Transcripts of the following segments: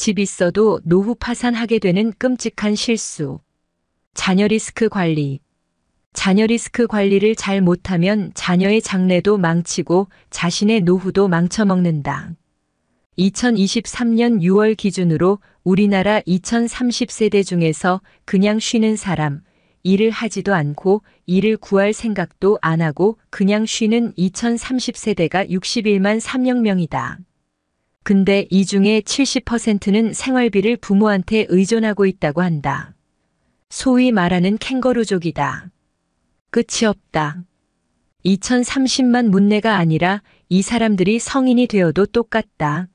집 있어도 노후 파산하게 되는 끔찍한 실수. 자녀 리스크 관리. 자녀 리스크 관리를 잘 못하면 자녀의 장래도 망치고 자신의 노후도 망쳐먹는다. 2023년 6월 기준으로 우리나라 2030세대 중에서 그냥 쉬는 사람, 일을 하지도 않고 일을 구할 생각도 안 하고 그냥 쉬는 2030세대가 61만 300명이다. 근데 이 중에 70%는 생활비를 부모한테 의존하고 있다고 한다. 소위 말하는 캥거루족이다. 끝이 없다. 2030만 문내가 아니라 이 사람들이 성인이 되어도 똑같다.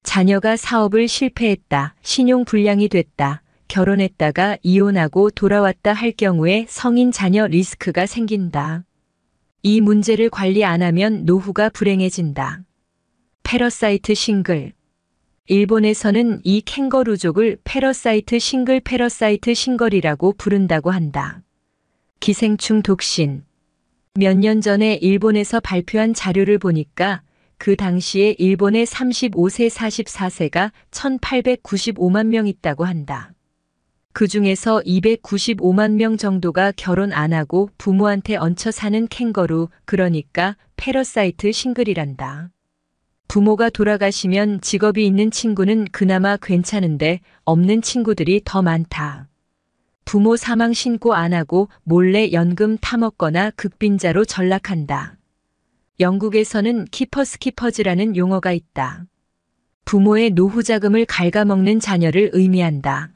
자녀가 사업을 실패했다, 신용불량이 됐다, 결혼했다가 이혼하고 돌아왔다 할 경우에 성인 자녀 리스크가 생긴다. 이 문제를 관리 안 하면 노후가 불행해진다. 패러사이트 싱글. 일본에서는 이 캥거루족을 패러사이트 싱글이라고 부른다고 한다. 기생충 독신. 몇 년 전에 일본에서 발표한 자료를 보니까 그 당시에 일본의 35세 44세가 1895만 명 있다고 한다. 그 중에서 295만 명 정도가 결혼 안 하고 부모한테 얹혀 사는 캥거루, 그러니까 패러사이트 싱글이란다. 부모가 돌아가시면 직업이 있는 친구는 그나마 괜찮은데 없는 친구들이 더 많다. 부모 사망 신고 안 하고 몰래 연금 타먹거나 극빈자로 전락한다. 영국에서는 키퍼스키퍼즈라는 용어가 있다. 부모의 노후 자금을 갉아먹는 자녀를 의미한다.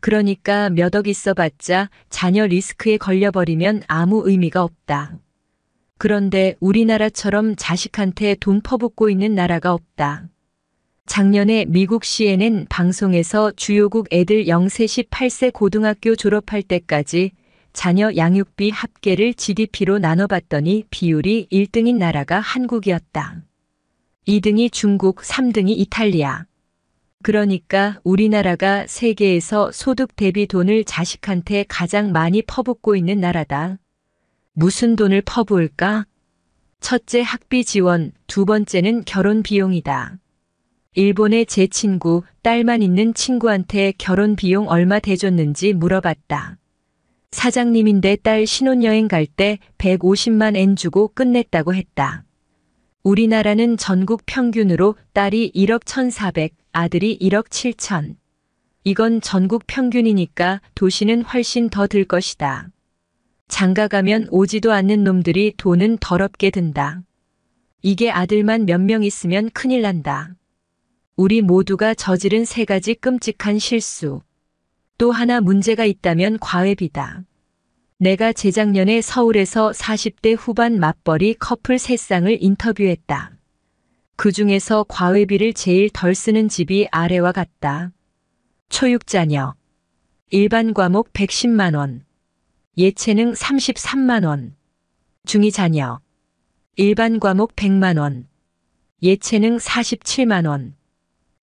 그러니까 몇 억 있어봤자 자녀 리스크에 걸려버리면 아무 의미가 없다. 그런데 우리나라처럼 자식한테 돈 퍼붓고 있는 나라가 없다. 작년에 미국 CNN 방송에서 주요국 애들 0세 18세 고등학교 졸업할 때까지 자녀 양육비 합계를 GDP로 나눠봤더니 비율이 1등인 나라가 한국이었다. 2등이 중국, 3등이 이탈리아. 그러니까 우리나라가 세계에서 소득 대비 돈을 자식한테 가장 많이 퍼붓고 있는 나라다. 무슨 돈을 퍼부을까? 첫째 학비 지원, 두 번째는 결혼 비용이다. 일본의 제 친구, 딸만 있는 친구한테 결혼 비용 얼마 대줬는지 물어봤다. 사장님인데 딸 신혼여행 갈 때 150만 엔 주고 끝냈다고 했다. 우리나라는 전국 평균으로 딸이 1억 1,400, 아들이 1억 7천. 이건 전국 평균이니까 도시는 훨씬 더 들 것이다. 장가 가면 오지도 않는 놈들이 돈은 더럽게 든다. 이게 아들만 몇 명 있으면 큰일 난다. 우리 모두가 저지른 세 가지 끔찍한 실수. 또 하나 문제가 있다면 과외비다. 내가 재작년에 서울에서 40대 후반 맞벌이 커플 3쌍을 인터뷰했다. 그 중에서 과외비를 제일 덜 쓰는 집이 아래와 같다. 초육자녀. 일반 과목 110만 원. 예체능 33만 원. 중2자녀. 일반 과목 100만 원. 예체능 47만 원.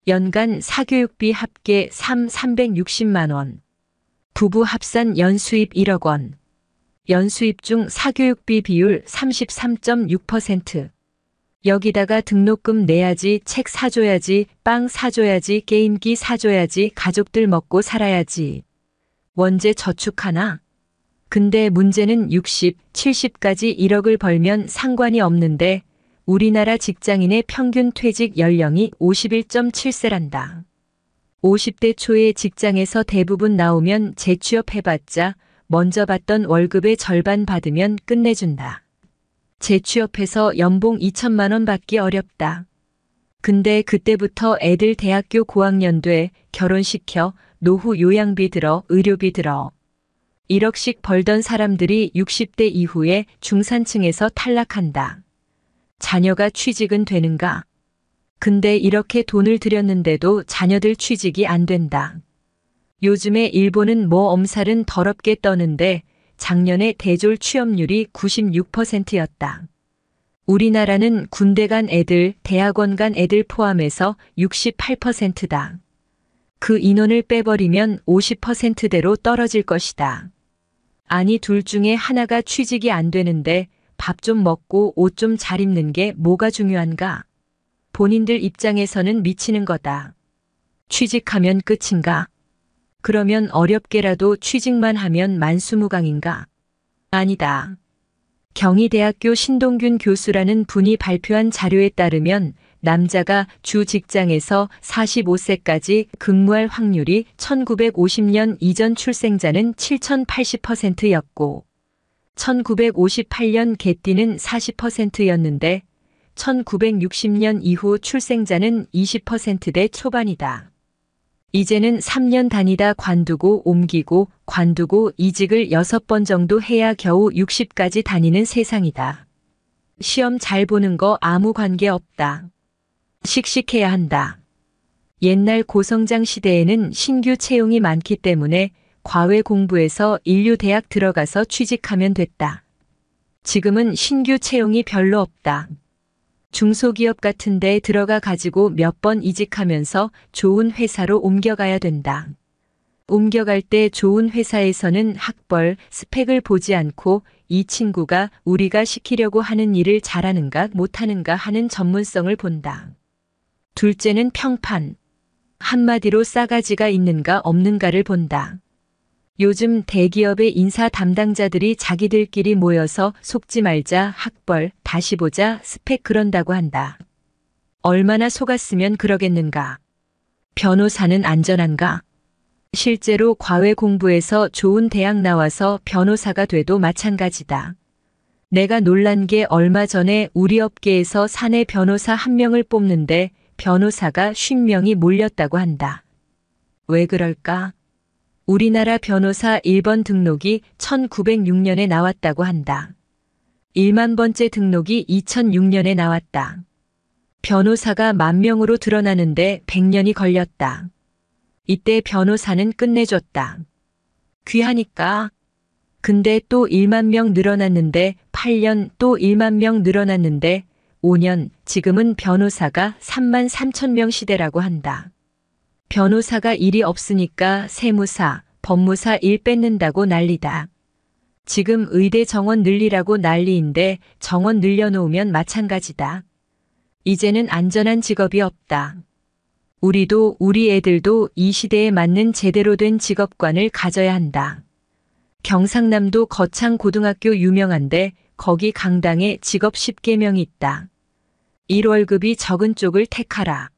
연간 사교육비 합계 360만 원. 부부 합산 연수입 1억 원. 연수입 중 사교육비 비율 33.6%. 여기다가 등록금 내야지, 책 사줘야지, 빵 사줘야지, 게임기 사줘야지, 가족들 먹고 살아야지. 언제 저축하나? 근데 문제는 60, 70까지 1억을 벌면 상관이 없는데 우리나라 직장인의 평균 퇴직 연령이 51.7세란다. 50대 초에 직장에서 대부분 나오면 재취업해봤자 먼저 받던 월급의 절반 받으면 끝내준다. 재취업해서 연봉 2천만 원 받기 어렵다. 근데 그때부터 애들 대학교 고학년 돼, 결혼시켜, 노후 요양비 들어, 의료비 들어. 1억씩 벌던 사람들이 60대 이후에 중산층에서 탈락한다. 자녀가 취직은 되는가? 근데 이렇게 돈을 들였는데도 자녀들 취직이 안 된다. 요즘에 일본은 뭐 엄살은 더럽게 떠는데 작년에 대졸 취업률이 96%였다. 우리나라는 군대 간 애들, 대학원 간 애들 포함해서 68%다. 그 인원을 빼버리면 50%대로 떨어질 것이다. 아니 둘 중에 하나가 취직이 안 되는데 밥 좀 먹고 옷 좀 잘 입는 게 뭐가 중요한가? 본인들 입장에서는 미치는 거다. 취직하면 끝인가? 그러면 어렵게라도 취직만 하면 만수무강인가? 아니다. 경희대학교 신동균 교수라는 분이 발표한 자료에 따르면 남자가 주 직장에서 45세까지 근무할 확률이 1950년 이전 출생자는 7,080%였고 1958년 개띠는 40%였는데 1960년 이후 출생자는 20%대 초반이다. 이제는 3년 다니다 관두고 옮기고 관두고 이직을 6번 정도 해야 겨우 60까지 다니는 세상이다. 시험 잘 보는 거 아무 관계 없다. 씩씩해야 한다. 옛날 고성장 시대에는 신규 채용이 많기 때문에 과외 공부해서 인류대학 들어가서 취직하면 됐다. 지금은 신규 채용이 별로 없다. 중소기업 같은 데 들어가 가지고 몇 번 이직하면서 좋은 회사로 옮겨가야 된다. 옮겨갈 때 좋은 회사에서는 학벌, 스펙을 보지 않고 이 친구가 우리가 시키려고 하는 일을 잘하는가 못하는가 하는 전문성을 본다. 둘째는 평판. 한마디로 싸가지가 있는가 없는가를 본다. 요즘 대기업의 인사 담당자들이 자기들끼리 모여서 속지 말자, 학벌, 다시 보자, 스펙 그런다고 한다. 얼마나 속았으면 그러겠는가? 변호사는 안전한가? 실제로 과외 공부해서 좋은 대학 나와서 변호사가 돼도 마찬가지다. 내가 놀란 게 얼마 전에 우리 업계에서 사내 변호사 한 명을 뽑는데 변호사가 50명이 몰렸다고 한다. 왜 그럴까? 우리나라 변호사 1번 등록이 1906년에 나왔다고 한다. 1만 번째 등록이 2006년에 나왔다. 변호사가 10,000명으로 드러나는데 100년이 걸렸다. 이때 변호사는 끝내줬다. 귀하니까. 근데 또 1만 명 늘어났는데 8년 또 1만 명 늘어났는데 5년 지금은 변호사가 33,000명 시대라고 한다. 변호사가 일이 없으니까 세무사, 법무사 일 뺏는다고 난리다. 지금 의대 정원 늘리라고 난리인데 정원 늘려놓으면 마찬가지다. 이제는 안전한 직업이 없다. 우리도 우리 애들도 이 시대에 맞는 제대로 된 직업관을 가져야 한다. 경상남도 거창고등학교 유명한데 거기 강당에 직업 10계명이 있다. 1월급이 적은 쪽을 택하라.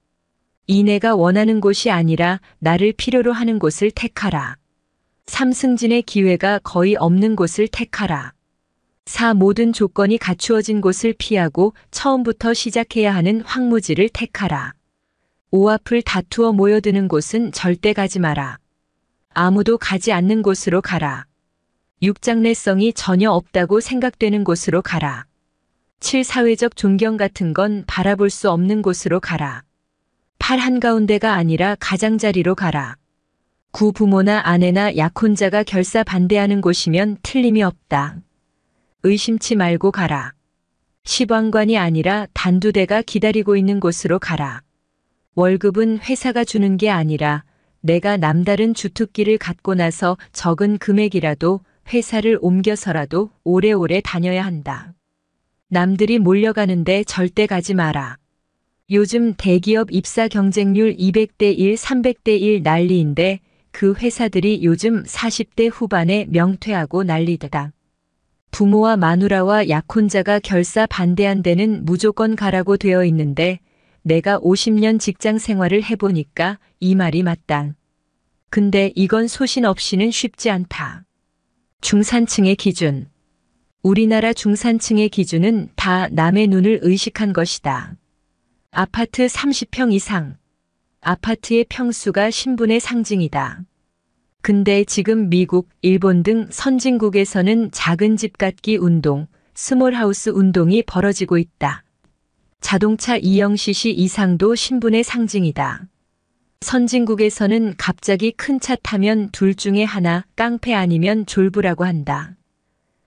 이내가 원하는 곳이 아니라 나를 필요로 하는 곳을 택하라. 3승진의 기회가 거의 없는 곳을 택하라. 4. 모든 조건이 갖추어진 곳을 피하고 처음부터 시작해야 하는 황무지를 택하라. 5. 앞을 다투어 모여드는 곳은 절대 가지 마라. 아무도 가지 않는 곳으로 가라. 6. 장래성이 전혀 없다고 생각되는 곳으로 가라. 7. 사회적 존경 같은 건 바라볼 수 없는 곳으로 가라. 8. 한가운데가 아니라 가장자리로 가라. 9. 부모나 아내나 약혼자가 결사 반대하는 곳이면 틀림이 없다. 의심치 말고 가라. 10. 왕관이 아니라 단두대가 기다리고 있는 곳으로 가라. 월급은 회사가 주는 게 아니라 내가 남다른 주특기를 갖고 나서 적은 금액이라도 회사를 옮겨서라도 오래오래 다녀야 한다. 남들이 몰려가는데 절대 가지 마라. 요즘 대기업 입사 경쟁률 200대 1, 300대 1 난리인데 그 회사들이 요즘 40대 후반에 명퇴하고 난리다. 부모와 마누라와 약혼자가 결사 반대한 데는 무조건 가라고 되어 있는데 내가 50년 직장 생활을 해보니까 이 말이 맞다. 근데 이건 소신 없이는 쉽지 않다. 중산층의 기준. 우리나라 중산층의 기준은 다 남의 눈을 의식한 것이다. 아파트 30평 이상. 아파트의 평수가 신분의 상징이다. 근데 지금 미국, 일본 등 선진국에서는 작은 집 갖기 운동, 스몰하우스 운동이 벌어지고 있다. 자동차 200cc 이상도 신분의 상징이다. 선진국에서는 갑자기 큰 차 타면 둘 중에 하나 깡패 아니면 졸부라고 한다.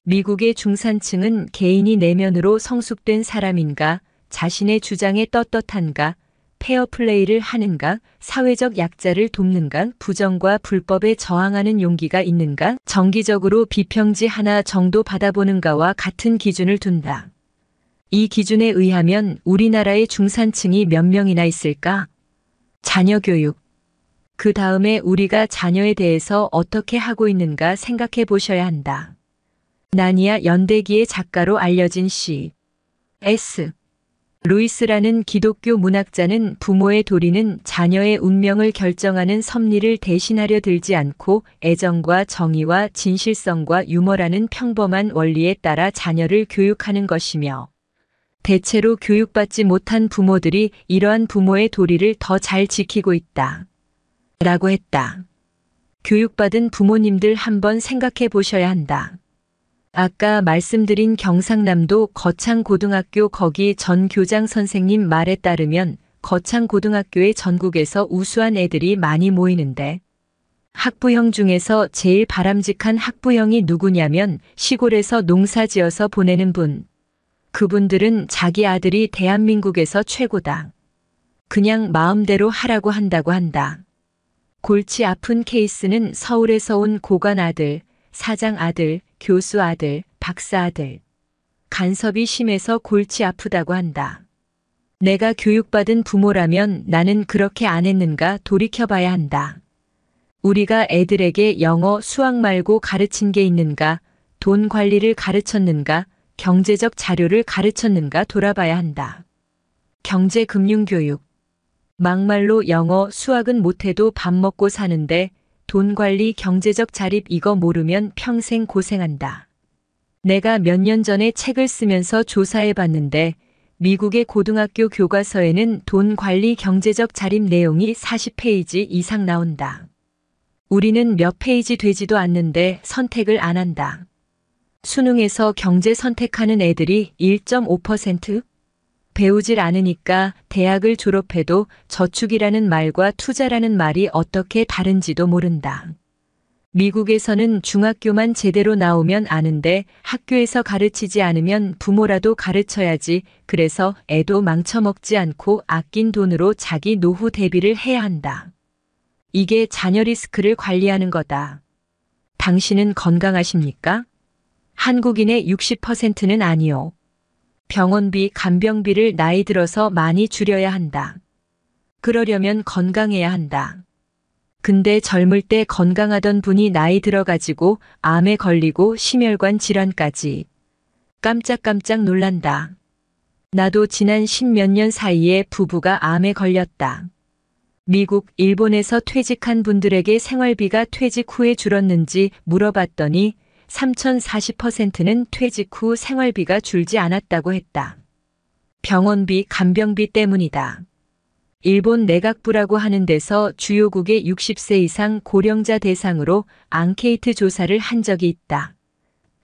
미국의 중산층은 개인이 내면으로 성숙된 사람인가, 자신의 주장에 떳떳한가, 페어플레이를 하는가, 사회적 약자를 돕는가, 부정과 불법에 저항하는 용기가 있는가, 정기적으로 비평지 하나 정도 받아보는가와 같은 기준을 둔다. 이 기준에 의하면 우리나라의 중산층이 몇 명이나 있을까? 자녀 교육. 그 다음에 우리가 자녀에 대해서 어떻게 하고 있는가 생각해 보셔야 한다. 나니아 연대기의 작가로 알려진 C.S. 루이스라는 기독교 문학자는 부모의 도리는 자녀의 운명을 결정하는 섭리를 대신하려 들지 않고 애정과 정의와 진실성과 유머라는 평범한 원리에 따라 자녀를 교육하는 것이며, 대체로 교육받지 못한 부모들이 이러한 부모의 도리를 더 잘 지키고 있다. 라고 했다. 교육받은 부모님들 한번 생각해 보셔야 한다. 아까 말씀드린 경상남도 거창고등학교 거기 전 교장 선생님 말에 따르면 거창고등학교에 전국에서 우수한 애들이 많이 모이는데, 학부형 중에서 제일 바람직한 학부형이 누구냐면 시골에서 농사지어서 보내는 분. 그분들은 자기 아들이 대한민국에서 최고다. 그냥 마음대로 하라고 한다고 한다. 골치 아픈 케이스는 서울에서 온 고관 아들, 사장 아들, 교수 아들, 박사 아들. 간섭이 심해서 골치 아프다고 한다. 내가 교육받은 부모라면 나는 그렇게 안 했는가 돌이켜봐야 한다. 우리가 애들에게 영어, 수학 말고 가르친 게 있는가, 돈 관리를 가르쳤는가, 경제적 자료를 가르쳤는가 돌아봐야 한다. 경제금융교육. 막말로 영어, 수학은 못해도 밥 먹고 사는데 돈 관리, 경제적 자립 이거 모르면 평생 고생한다. 내가 몇 년 전에 책을 쓰면서 조사해 봤는데 미국의 고등학교 교과서에는 돈 관리, 경제적 자립 내용이 40페이지 이상 나온다. 우리는 몇 페이지 되지도 않는데 선택을 안 한다. 수능에서 경제 선택하는 애들이 1.5%? 배우질 않으니까 대학을 졸업해도 저축이라는 말과 투자라는 말이 어떻게 다른지도 모른다. 미국에서는 중학교만 제대로 나오면 아는데 학교에서 가르치지 않으면 부모라도 가르쳐야지. 그래서 애도 망쳐먹지 않고 아낀 돈으로 자기 노후 대비를 해야 한다. 이게 자녀 리스크를 관리하는 거다. 당신은 건강하십니까? 한국인의 60%는 아니요. 병원비, 간병비를 나이 들어서 많이 줄여야 한다. 그러려면 건강해야 한다. 근데 젊을 때 건강하던 분이 나이 들어가지고 암에 걸리고 심혈관 질환까지. 깜짝깜짝 놀란다. 나도 지난 10몇 년 사이에 부부가 암에 걸렸다. 미국, 일본에서 퇴직한 분들에게 생활비가 퇴직 후에 줄었는지 물어봤더니 3,040%는 퇴직 후 생활비가 줄지 않았다고 했다. 병원비, 간병비 때문이다. 일본 내각부라고 하는 데서 주요국의 60세 이상 고령자 대상으로 앙케이트 조사를 한 적이 있다.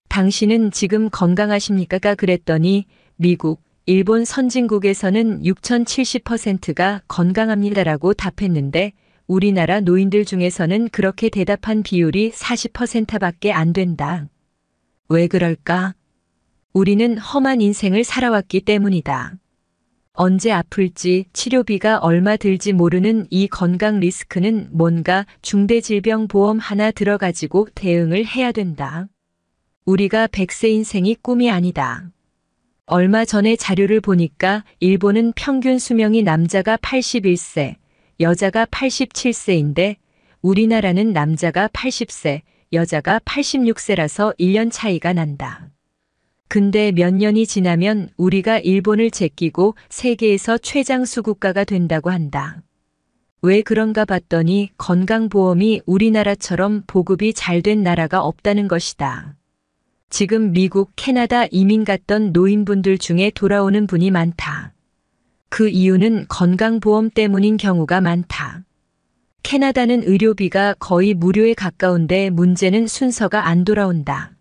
당신은 지금 건강하십니까? 그랬더니 미국, 일본 선진국에서는 6,070%가 건강합니다라고 답했는데 우리나라 노인들 중에서는 그렇게 대답한 비율이 40%밖에 안 된다. 왜 그럴까? 우리는 험한 인생을 살아왔기 때문이다. 언제 아플지 치료비가 얼마 들지 모르는 이 건강 리스크는 뭔가 중대질병보험 하나 들어가지고 대응을 해야 된다. 우리가 100세 인생이 꿈이 아니다. 얼마 전에 자료를 보니까 일본은 평균 수명이 남자가 81세, 여자가 87세인데 우리나라는 남자가 80세, 여자가 86세라서 1년 차이가 난다. 근데 몇 년이 지나면 우리가 일본을 제끼고 세계에서 최장수 국가가 된다고 한다. 왜 그런가 봤더니 건강보험이 우리나라처럼 보급이 잘 된 나라가 없다는 것이다. 지금 미국, 캐나다 이민 갔던 노인분들 중에 돌아오는 분이 많다. 그 이유는 건강보험 때문인 경우가 많다. 캐나다는 의료비가 거의 무료에 가까운데 문제는 순서가 안 돌아온다.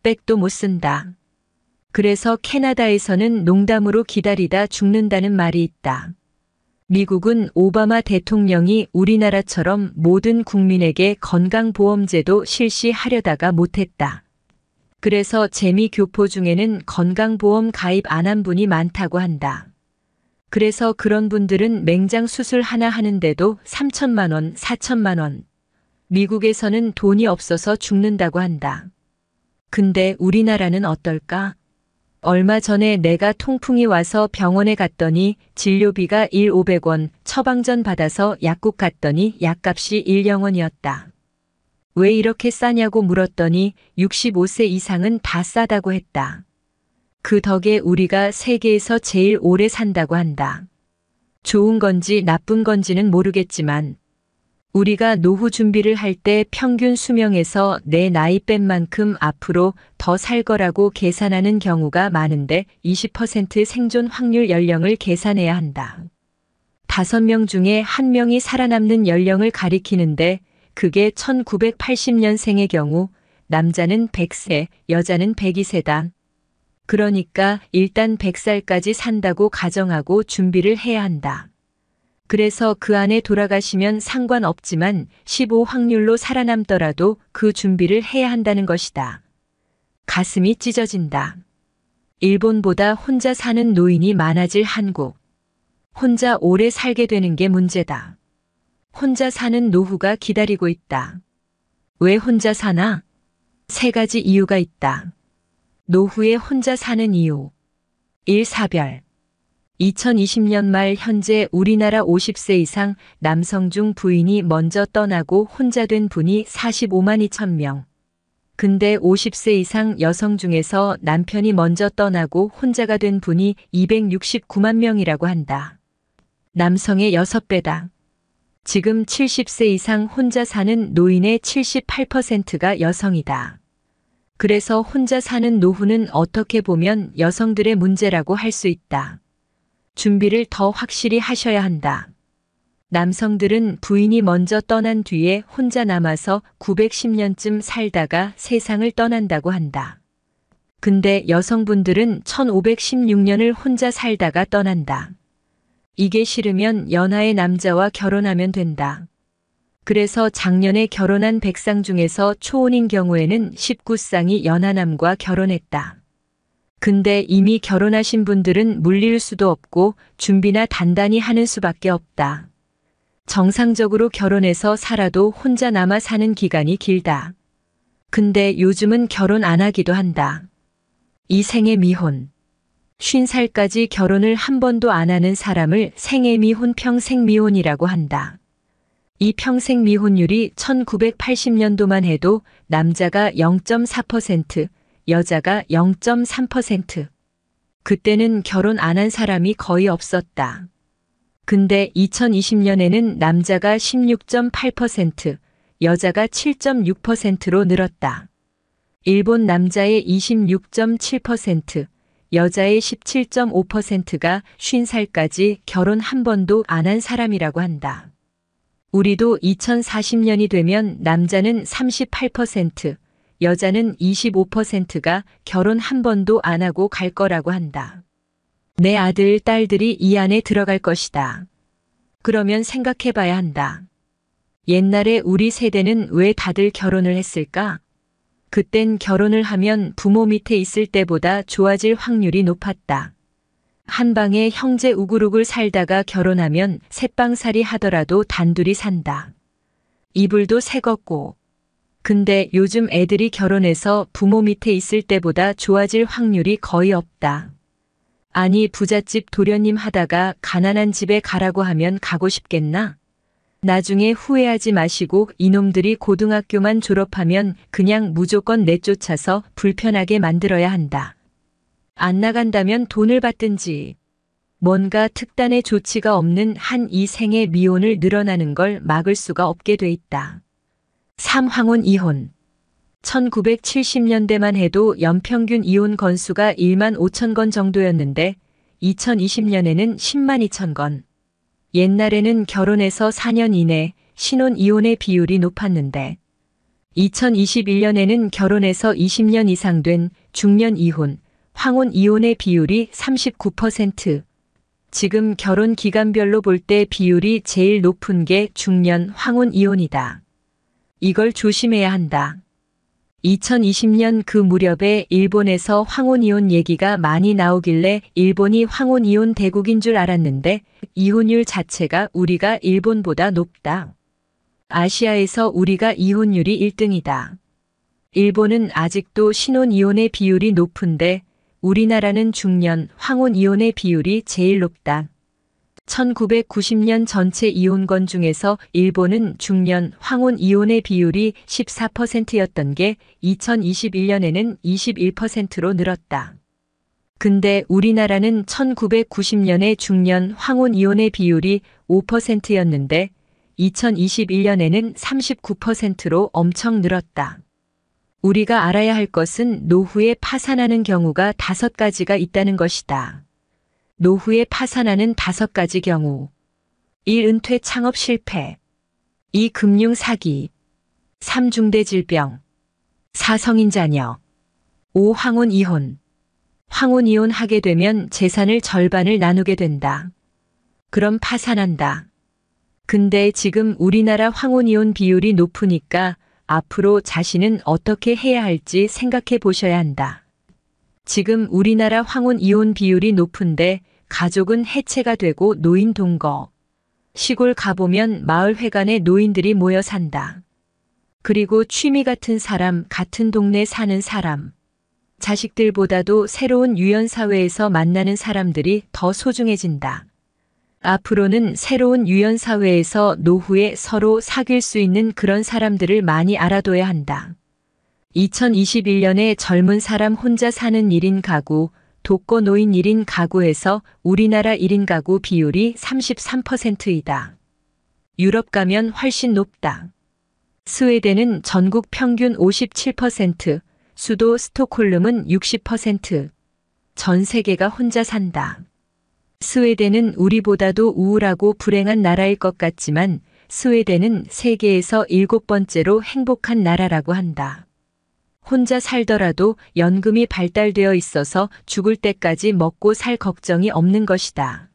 백도 못 쓴다. 그래서 캐나다에서는 농담으로 기다리다 죽는다는 말이 있다. 미국은 오바마 대통령이 우리나라처럼 모든 국민에게 건강보험제도 실시하려다가 못했다. 그래서 재미교포 중에는 건강보험 가입 안 한 분이 많다고 한다. 그래서 그런 분들은 맹장 수술 하나 하는데도 3천만 원, 4천만 원. 미국에서는 돈이 없어서 죽는다고 한다. 근데 우리나라는 어떨까? 얼마 전에 내가 통풍이 와서 병원에 갔더니 진료비가 1,500원, 처방전 받아서 약국 갔더니 약값이 1,000원이었다. 왜 이렇게 싸냐고 물었더니 65세 이상은 다 싸다고 했다. 그 덕에 우리가 세계에서 제일 오래 산다고 한다. 좋은 건지 나쁜 건지는 모르겠지만 우리가 노후 준비를 할 때 평균 수명에서 내 나이 뺀 만큼 앞으로 더 살 거라고 계산하는 경우가 많은데 20% 생존 확률 연령을 계산해야 한다. 5명 중에 1명이 살아남는 연령을 가리키는데 그게 1980년생의 경우 남자는 100세, 여자는 102세다. 그러니까 일단 100살까지 산다고 가정하고 준비를 해야 한다. 그래서 그 안에 돌아가시면 상관없지만 15 확률로 살아남더라도 그 준비를 해야 한다는 것이다. 가슴이 찢어진다. 일본보다 혼자 사는 노인이 많아질 한국. 혼자 오래 살게 되는 게 문제다. 혼자 사는 노후가 기다리고 있다. 왜 혼자 사나? 3가지 이유가 있다. 노후에 혼자 사는 이유. 1. 사별. 2020년 말 현재 우리나라 50세 이상 남성 중 부인이 먼저 떠나고 혼자 된 분이 45만 2천 명. 근데 50세 이상 여성 중에서 남편이 먼저 떠나고 혼자가 된 분이 269만 명이라고 한다. 남성의 6배다. 지금 70세 이상 혼자 사는 노인의 78%가 여성이다. 그래서 혼자 사는 노후는 어떻게 보면 여성들의 문제라고 할 수 있다. 준비를 더 확실히 하셔야 한다. 남성들은 부인이 먼저 떠난 뒤에 혼자 남아서 910년쯤 살다가 세상을 떠난다고 한다. 근데 여성분들은 1516년을 혼자 살다가 떠난다. 이게 싫으면 연하의 남자와 결혼하면 된다. 그래서 작년에 결혼한 100쌍 중에서 초혼인 경우에는 19쌍이 연하남과 결혼했다. 근데 이미 결혼하신 분들은 물릴 수도 없고 준비나 단단히 하는 수밖에 없다. 정상적으로 결혼해서 살아도 혼자 남아 사는 기간이 길다. 근데 요즘은 결혼 안 하기도 한다. 이 생애 미혼. 50살까지 결혼을 한 번도 안 하는 사람을 생애 미혼 평생 미혼이라고 한다. 이 평생 미혼율이 1980년도만 해도 남자가 0.4%, 여자가 0.3%. 그때는 결혼 안 한 사람이 거의 없었다. 근데 2020년에는 남자가 16.8%, 여자가 7.6%로 늘었다. 일본 남자의 26.7%, 여자의 17.5%가 50살까지 결혼 한 번도 안 한 사람이라고 한다. 우리도 2040년이 되면 남자는 38%, 여자는 25%가 결혼 한 번도 안 하고 갈 거라고 한다. 내 아들, 딸들이 이 안에 들어갈 것이다. 그러면 생각해 봐야 한다. 옛날에 우리 세대는 왜 다들 결혼을 했을까? 그땐 결혼을 하면 부모 밑에 있을 때보다 좋아질 확률이 높았다. 한 방에 형제 우글우글 살다가 결혼하면 셋방살이 하더라도 단둘이 산다. 이불도 새겁고. 근데 요즘 애들이 결혼해서 부모 밑에 있을 때보다 좋아질 확률이 거의 없다. 아니 부잣집 도련님 하다가 가난한 집에 가라고 하면 가고 싶겠나? 나중에 후회하지 마시고 이놈들이 고등학교만 졸업하면 그냥 무조건 내쫓아서 불편하게 만들어야 한다. 안 나간다면 돈을 받든지. 뭔가 특단의 조치가 없는 한 이 생의 미혼을 늘어나는 걸 막을 수가 없게 돼 있다. 3. 황혼 이혼. 1970년대만 해도 연평균 이혼 건수가 1만 5천 건 정도였는데 2020년에는 10만 2천 건. 옛날에는 결혼해서 4년 이내 신혼 이혼의 비율이 높았는데 2021년에는 결혼해서 20년 이상 된 중년 이혼, 황혼 이혼의 비율이 39%. 지금 결혼 기간별로 볼 때 비율이 제일 높은 게 중년 황혼 이혼이다. 이걸 조심해야 한다. 2020년 그 무렵에 일본에서 황혼이혼 얘기가 많이 나오길래 일본이 황혼이혼 대국인 줄 알았는데 이혼율 자체가 우리가 일본보다 높다. 아시아에서 우리가 이혼율이 1등이다. 일본은 아직도 신혼이혼의 비율이 높은데 우리나라는 중년 황혼 이혼의 비율이 제일 높다. 1990년 전체 이혼건 중에서 일본은 중년 황혼 이혼의 비율이 14%였던 게 2021년에는 21%로 늘었다. 근데 우리나라는 1990년에 중년 황혼 이혼의 비율이 5%였는데 2021년에는 39%로 엄청 늘었다. 우리가 알아야 할 것은 노후에 파산하는 경우가 5가지가 있다는 것이다. 노후에 파산하는 5가지 경우. 1. 은퇴 창업 실패. 2. 금융 사기. 3. 중대 질병. 4. 성인 자녀. 5. 황혼 이혼. 황혼 이혼하게 되면 재산을 절반을 나누게 된다. 그럼 파산한다. 근데 지금 우리나라 황혼 이혼 비율이 높으니까 앞으로 자신은 어떻게 해야 할지 생각해 보셔야 한다. 지금 우리나라 황혼 이혼 비율이 높은데 가족은 해체가 되고 노인 동거. 시골 가보면 마을회관에 노인들이 모여 산다. 그리고 취미 같은 사람, 같은 동네 사는 사람. 자식들보다도 새로운 유연사회에서 만나는 사람들이 더 소중해진다. 앞으로는 새로운 유연사회에서 노후에 서로 사귈 수 있는 그런 사람들을 많이 알아둬야 한다. 2021년에 젊은 사람 혼자 사는 1인 가구, 독거노인 1인 가구에서 우리나라 1인 가구 비율이 33%이다. 유럽 가면 훨씬 높다. 스웨덴은 전국 평균 57%, 수도 스톡홀름은 60%. 전 세계가 혼자 산다. 스웨덴은 우리보다도 우울하고 불행한 나라일 것 같지만 스웨덴은 세계에서 7번째로 행복한 나라라고 한다. 혼자 살더라도 연금이 발달되어 있어서 죽을 때까지 먹고 살 걱정이 없는 것이다.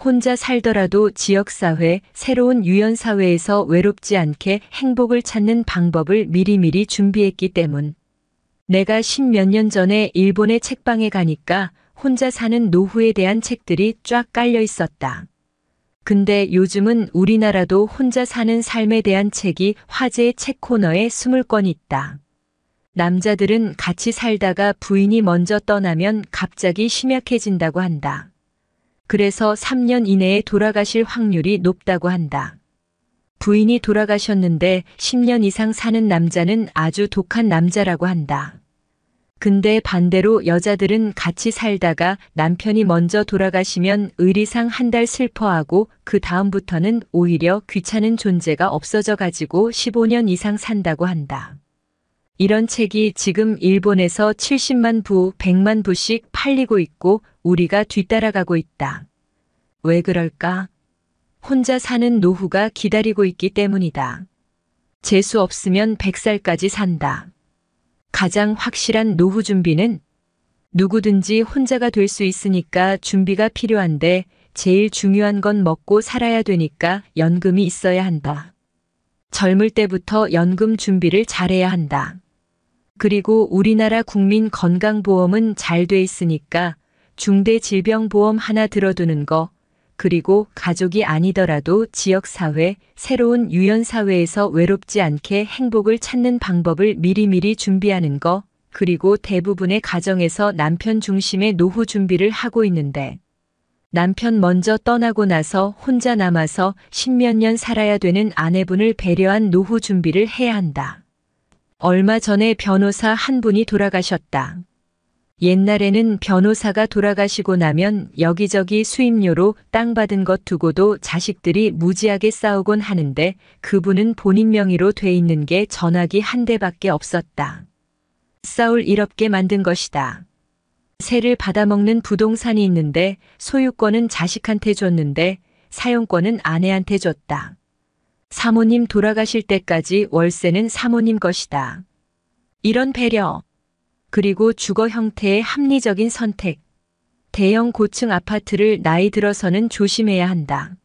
혼자 살더라도 지역사회, 새로운 유연사회에서 외롭지 않게 행복을 찾는 방법을 미리미리 준비했기 때문. 내가 10몇 년 전에 일본의 책방에 가니까 혼자 사는 노후에 대한 책들이 쫙 깔려 있었다. 근데 요즘은 우리나라도 혼자 사는 삶에 대한 책이 화제의 책 코너에 20권 있다. 남자들은 같이 살다가 부인이 먼저 떠나면 갑자기 심약해진다고 한다. 그래서 3년 이내에 돌아가실 확률이 높다고 한다. 부인이 돌아가셨는데 10년 이상 사는 남자는 아주 독한 남자라고 한다. 근데 반대로 여자들은 같이 살다가 남편이 먼저 돌아가시면 의리상 한 달 슬퍼하고 그 다음부터는 오히려 귀찮은 존재가 없어져 가지고 15년 이상 산다고 한다. 이런 책이 지금 일본에서 70만 부, 100만 부씩 팔리고 있고 우리가 뒤따라가고 있다. 왜 그럴까? 혼자 사는 노후가 기다리고 있기 때문이다. 재수 없으면 100살까지 산다. 가장 확실한 노후 준비는 누구든지 혼자가 될 수 있으니까 준비가 필요한데 제일 중요한 건 먹고 살아야 되니까 연금이 있어야 한다. 젊을 때부터 연금 준비를 잘해야 한다. 그리고 우리나라 국민 건강보험은 잘 돼 있으니까 중대질병보험 하나 들어두는 거, 그리고 가족이 아니더라도 지역사회, 새로운 유연사회에서 외롭지 않게 행복을 찾는 방법을 미리미리 준비하는 거, 그리고 대부분의 가정에서 남편 중심의 노후 준비를 하고 있는데 남편 먼저 떠나고 나서 혼자 남아서 10몇 년 살아야 되는 아내분을 배려한 노후 준비를 해야 한다. 얼마 전에 변호사 한 분이 돌아가셨다. 옛날에는 변호사가 돌아가시고 나면 여기저기 수임료로 땅 받은 것 두고도 자식들이 무지하게 싸우곤 하는데 그분은 본인 명의로 돼 있는 게 전화기 한 대밖에 없었다. 싸울 일 없게 만든 것이다. 세를 받아먹는 부동산이 있는데 소유권은 자식한테 줬는데 사용권은 아내한테 줬다. 사모님 돌아가실 때까지 월세는 사모님 것이다. 이런 배려. 그리고 주거 형태의 합리적인 선택. 대형 고층 아파트를 나이 들어서는 조심해야 한다.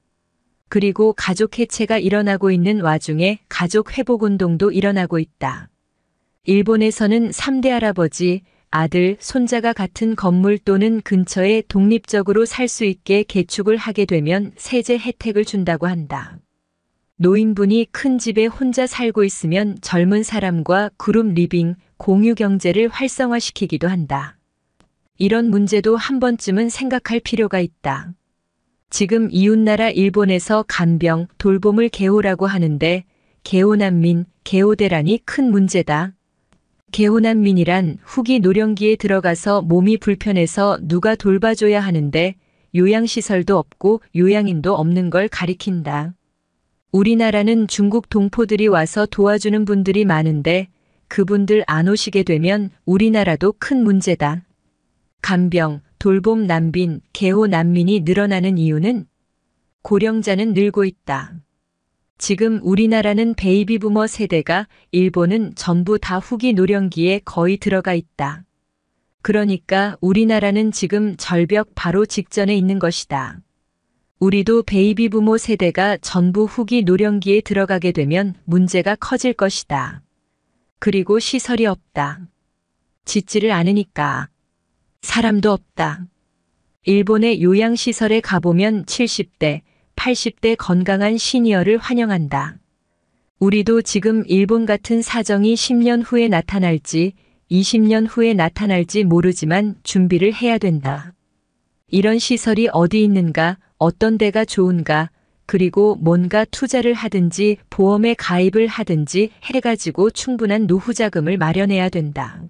그리고 가족 해체가 일어나고 있는 와중에 가족 회복 운동도 일어나고 있다. 일본에서는 3대 할아버지, 아들, 손자가 같은 건물 또는 근처에 독립적으로 살 수 있게 개축을 하게 되면 세제 혜택을 준다고 한다. 노인분이 큰 집에 혼자 살고 있으면 젊은 사람과 그룹 리빙, 공유 경제를 활성화시키기도 한다. 이런 문제도 한 번쯤은 생각할 필요가 있다. 지금 이웃나라 일본에서 간병, 돌봄을 개호라고 하는데 개호난민, 개호대란이 큰 문제다. 개호난민이란 후기 노령기에 들어가서 몸이 불편해서 누가 돌봐줘야 하는데 요양시설도 없고 요양인도 없는 걸 가리킨다. 우리나라는 중국 동포들이 와서 도와주는 분들이 많은데 그분들 안 오시게 되면 우리나라도 큰 문제다. 간병, 돌봄 난빈, 개호 난민이 늘어나는 이유는 고령자는 늘고 있다. 지금 우리나라는 베이비 부머 세대가 일본은 전부 다 후기 노령기에 거의 들어가 있다. 그러니까 우리나라는 지금 절벽 바로 직전에 있는 것이다. 우리도 베이비 부모 세대가 전부 후기 노령기에 들어가게 되면 문제가 커질 것이다. 그리고 시설이 없다. 짓지를 않으니까. 사람도 없다. 일본의 요양시설에 가보면 70대, 80대 건강한 시니어를 환영한다. 우리도 지금 일본 같은 사정이 10년 후에 나타날지 20년 후에 나타날지 모르지만 준비를 해야 된다. 이런 시설이 어디 있는가, 어떤 데가 좋은가, 그리고 뭔가 투자를 하든지 보험에 가입을 하든지 해가지고 충분한 노후 자금을 마련해야 된다.